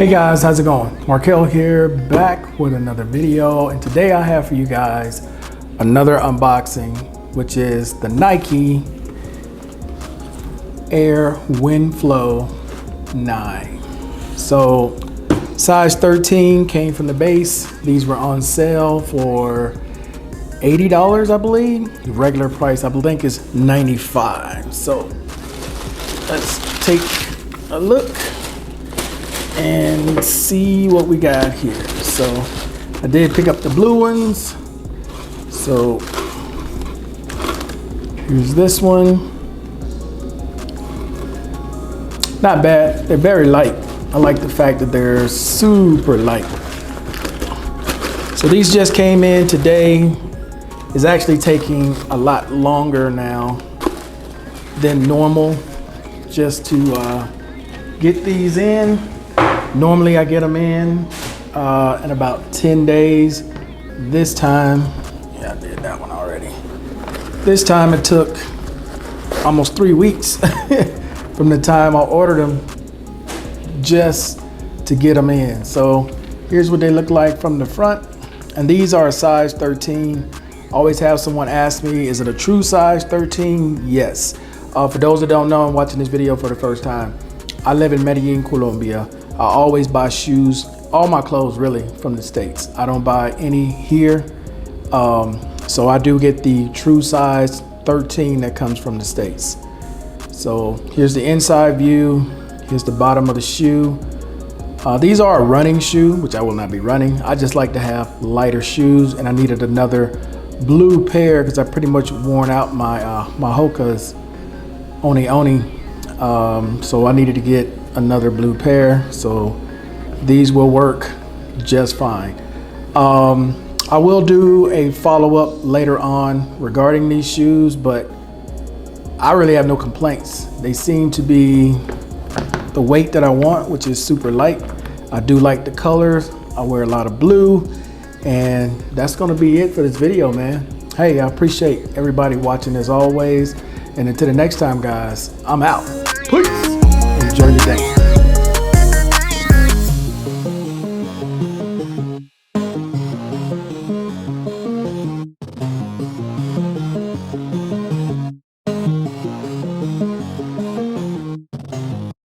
Hey guys, how's it going? Markel here, back with another video, and today I have for you guys another unboxing, which is the Nike Air WinFlo 9. So size 13 came from the base. These were on sale for $80, I believe. The regular price, I think, is $95. So let's take a look and see what we got here. So I did pick up the blue ones. So here's this one. Not bad. They're very light. I like the fact that they're super light. So these just came in today. It's actually taking a lot longer now than normal just to get these in. Normally I get them in about 10 days. This time, yeah, I did that one already. This time it took almost 3 weeks from the time I ordered them just to get them in. So here's what they look like from the front. And these are a size 13. Always have someone ask me, is it a true size 13? Yes. For those that don't know, I'm watching this video for the first time. I live in Medellin, Colombia. I always buy shoes, all my clothes really, from the States. I don't buy any here. So I do get the true size 13 that comes from the States. So here's the inside view. Here's the bottom of the shoe. These are a running shoe, which I will not be running. I just like to have lighter shoes, and I needed another blue pair because I pretty much worn out my my Hoka's Oni. So I needed to get another blue pair. So these will work just fine. I will do a follow-up later on regarding these shoes, but I really have no complaints. They seem to be the weight that I want, which is super light. I do like the colors. I wear a lot of blue, and that's gonna be it for this video, man. Hey, I appreciate everybody watching as always, and until the next time, guys, I'm out.